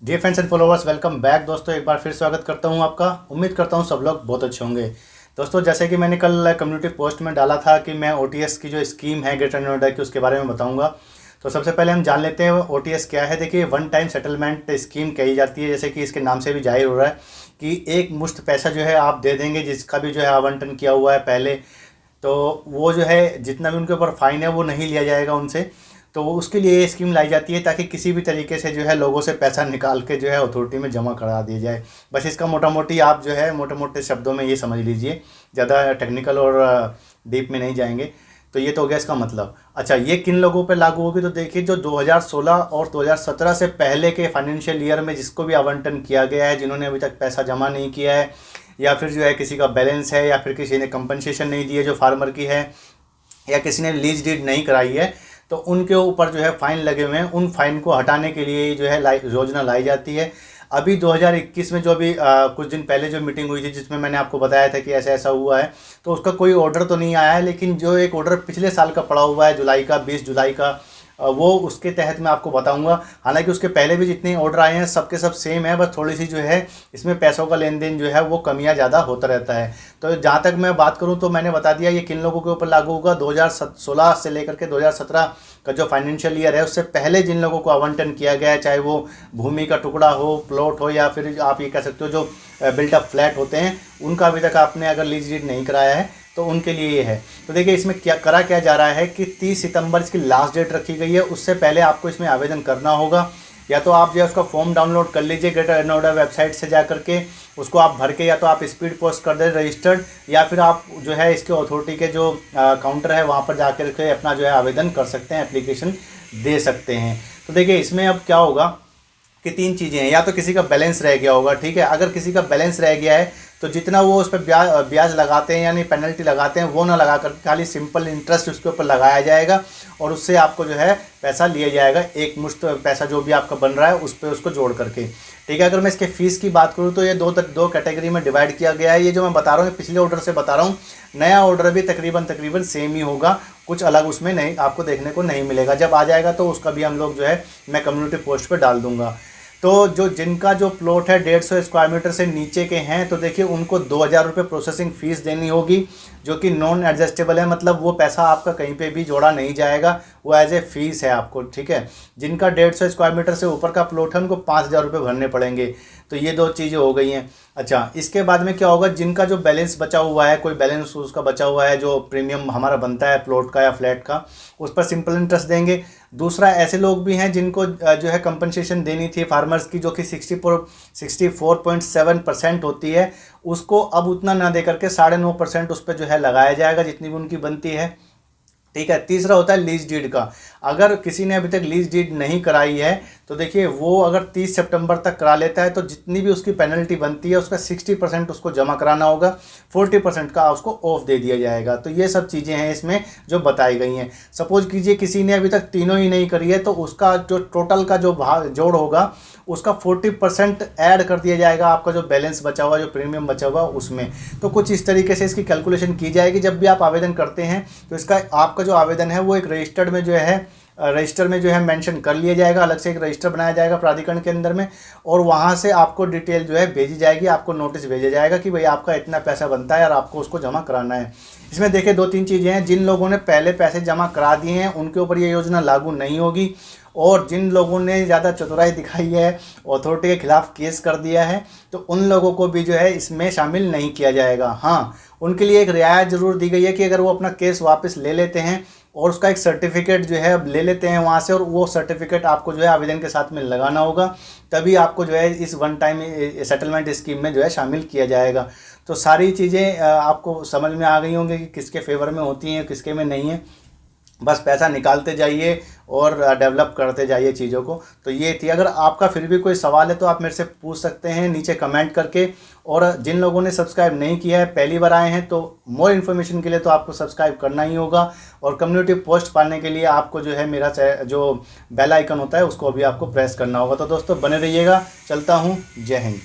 Dear friends and followers, welcome back दोस्तों। एक बार फिर स्वागत करता हूं आपका। उम्मीद करता हूं सब लोग बहुत अच्छे होंगे। दोस्तों, जैसे कि मैंने कल कम्युनिटी पोस्ट में डाला था कि मैं ओटीएस की जो स्कीम है ग्रेटर नोएडा की, उसके बारे में बताऊंगा। तो सबसे पहले हम जान लेते हैं ओटीएस क्या है। देखिए, वन टाइम सेटलमेंट स्कीम कही जाती है, जैसे कि इसके नाम से भी जाहिर हो रहा है कि एक मुश्त पैसा जो है आप दे देंगे, जिसका भी जो है आवंटन किया हुआ है पहले, तो वो जो है जितना भी उनके ऊपर फाइन है वो नहीं लिया जाएगा उनसे। तो उसके लिए ये स्कीम लाई जाती है ताकि किसी भी तरीके से जो है लोगों से पैसा निकाल के जो है अथॉरिटी में जमा करा दिया जाए। बस इसका मोटा मोटी आप जो है मोटे मोटे शब्दों में ये समझ लीजिए, ज़्यादा टेक्निकल और डीप में नहीं जाएंगे। तो ये तो हो गया इसका मतलब। अच्छा, ये किन लोगों पे लागू होगी? तो देखिए, जो 2016 और 2017 से पहले के फाइनेंशियल ईयर में जिसको भी आवंटन किया गया है, जिन्होंने अभी तक पैसा जमा नहीं किया है, या फिर जो है किसी का बैलेंस है, या फिर किसी ने कंपनसेशन नहीं दी है जो फार्मर की है, या किसी ने लीज डीड नहीं कराई है, तो उनके ऊपर जो है फ़ाइन लगे हुए हैं। उन फ़ाइन को हटाने के लिए जो है योजना लाई जाती है। अभी 2021 में जो भी कुछ दिन पहले जो मीटिंग हुई थी, जिसमें मैंने आपको बताया था कि ऐसा ऐसा हुआ है, तो उसका कोई ऑर्डर तो नहीं आया है, लेकिन जो एक ऑर्डर पिछले साल का पड़ा हुआ है, जुलाई का, 20 जुलाई का, वो उसके तहत मैं आपको बताऊंगा। हालांकि उसके पहले भी जितने ऑर्डर आए हैं सबके सब सेम है, बस थोड़ी सी जो है इसमें पैसों का लेन देन जो है वो कमियां ज़्यादा होता रहता है। तो जहाँ तक मैं बात करूँ तो मैंने बता दिया ये किन लोगों के ऊपर लागू होगा। 2016 से लेकर के 2017 का जो फाइनेंशियल ईयर है, उससे पहले जिन लोगों को आवंटन किया गया है, चाहे वो भूमि का टुकड़ा हो, प्लॉट हो, या फिर आप ये कह सकते हो जो बिल्टअप फ्लैट होते हैं, उनका अभी तक आपने अगर लीज डीड नहीं कराया है तो उनके लिए ये है। तो देखिए, इसमें क्या जा रहा है कि 30 सितंबर इसकी लास्ट डेट रखी गई है। उससे पहले आपको इसमें आवेदन करना होगा। या तो आप जो है उसका फॉर्म डाउनलोड कर लीजिए ग्रेटर नोएडा वेबसाइट से जा करके, उसको आप भर के या तो आप स्पीड पोस्ट कर दें रजिस्टर्ड, या फिर आप जो है इसके अथॉरिटी के जो काउंटर है वहाँ पर जा कर के अपना जो है आवेदन कर सकते हैं, एप्लीकेशन दे सकते हैं। तो देखिए, इसमें अब क्या होगा कि तीन चीज़ें हैं। या तो किसी का बैलेंस रह गया होगा, ठीक है। अगर किसी का बैलेंस रह गया है तो जितना वो उस पर ब्याज लगाते हैं, यानी पेनल्टी लगाते हैं, वो ना लगा कर खाली सिंपल इंटरेस्ट उसके ऊपर लगाया जाएगा, और उससे आपको जो है पैसा लिया जाएगा, एक मुश्त पैसा जो भी आपका बन रहा है उस पर उसको जोड़ करके, ठीक है। अगर मैं इसके फीस की बात करूँ तो ये दो कैटेगरी में डिवाइड किया गया है। ये जो मैं बता रहा हूँ पिछले ऑर्डर से बता रहा हूँ, नया ऑर्डर भी तकरीबन सेम ही होगा, कुछ अलग उसमें नहीं आपको देखने को नहीं मिलेगा। जब आ जाएगा तो उसका भी हम लोग जो है मैं कम्युनिटी पोस्ट पर डाल दूंगा। तो जो जिनका जो प्लॉट है 150 स्क्वायर मीटर से नीचे के हैं, तो देखिए उनको 2000 रुपये प्रोसेसिंग फ़ीस देनी होगी, जो कि नॉन एडजस्टेबल है, मतलब वो पैसा आपका कहीं पे भी जोड़ा नहीं जाएगा, वो एज ए फीस है आपको, ठीक है। जिनका 150 स्क्वायर मीटर से ऊपर का प्लॉट है उनको 5000 रुपये भरने पड़ेंगे। तो ये दो चीज़ें हो गई हैं। अच्छा, इसके बाद में क्या होगा, जिनका जो बैलेंस बचा हुआ है, कोई बैलेंस उसका बचा हुआ है, जो प्रीमियम हमारा बनता है प्लॉट का या फ्लैट का, उस पर सिंपल इंटरेस्ट देंगे। दूसरा, ऐसे लोग भी हैं जिनको जो है कंपनसेशन देनी थी फार्मर्स की, जो कि 64.7% होती है, उसको अब उतना ना दे करके 9.5% उस पर जो है लगाया जाएगा, जितनी भी उनकी बनती है, ठीक है। तीसरा होता है लीज डीड का। अगर किसी ने अभी तक लीज डीड नहीं कराई है तो देखिए, वो अगर 30 सितंबर तक करा लेता है तो जितनी भी उसकी पेनल्टी बनती है उसका 60% उसको जमा कराना होगा, 40% का उसको ऑफ दे दिया जाएगा। तो ये सब चीज़ें हैं इसमें जो बताई गई हैं। सपोज कीजिए किसी ने अभी तक तीनों ही नहीं करी है, तो उसका जो टोटल का जो भाग जोड़ होगा उसका 40% ऐड कर दिया जाएगा, आपका जो बैलेंस बचा हुआ, जो प्रीमियम बचा हुआ उसमें। तो कुछ इस तरीके से इसकी कैलकुलेशन की जाएगी। जब भी आप आवेदन करते हैं तो इसका आपका जो आवेदन है वो एक रजिस्टर्ड में जो है रजिस्टर में जो है मेंशन कर लिया जाएगा, अलग से एक रजिस्टर बनाया जाएगा प्राधिकरण के अंदर में, और वहाँ से आपको डिटेल जो है भेजी जाएगी, आपको नोटिस भेजा जाएगा कि भाई आपका इतना पैसा बनता है और आपको उसको जमा कराना है। इसमें देखिए दो तीन चीज़ें हैं। जिन लोगों ने पहले पैसे जमा करा दिए हैं उनके ऊपर ये योजना लागू नहीं होगी, और जिन लोगों ने ज़्यादा चतुराई दिखाई है, अथॉरिटी के खिलाफ केस कर दिया है, तो उन लोगों को भी जो है इसमें शामिल नहीं किया जाएगा। हाँ, उनके लिए एक रियायत ज़रूर दी गई है कि अगर वो अपना केस वापस ले लेते हैं और उसका एक सर्टिफिकेट जो है अब ले लेते हैं वहाँ से, और वो सर्टिफिकेट आपको जो है आवेदन के साथ में लगाना होगा, तभी आपको जो है इस वन टाइम सेटलमेंट स्कीम में जो है शामिल किया जाएगा। तो सारी चीज़ें आपको समझ में आ गई होंगी कि किसके फेवर में होती हैं, किसके में नहीं है। बस पैसा निकालते जाइए और डेवलप करते जाइए चीज़ों को। तो ये थी। अगर आपका फिर भी कोई सवाल है तो आप मेरे से पूछ सकते हैं नीचे कमेंट करके। और जिन लोगों ने सब्सक्राइब नहीं किया है, पहली बार आए हैं, तो मोर इन्फॉर्मेशन के लिए तो आपको सब्सक्राइब करना ही होगा, और कम्युनिटी पोस्ट पाने के लिए आपको जो है मेरा जो बेल आइकन होता है उसको भी आपको प्रेस करना होगा। तो दोस्तों बने रहिएगा, चलता हूँ, जय हिंद।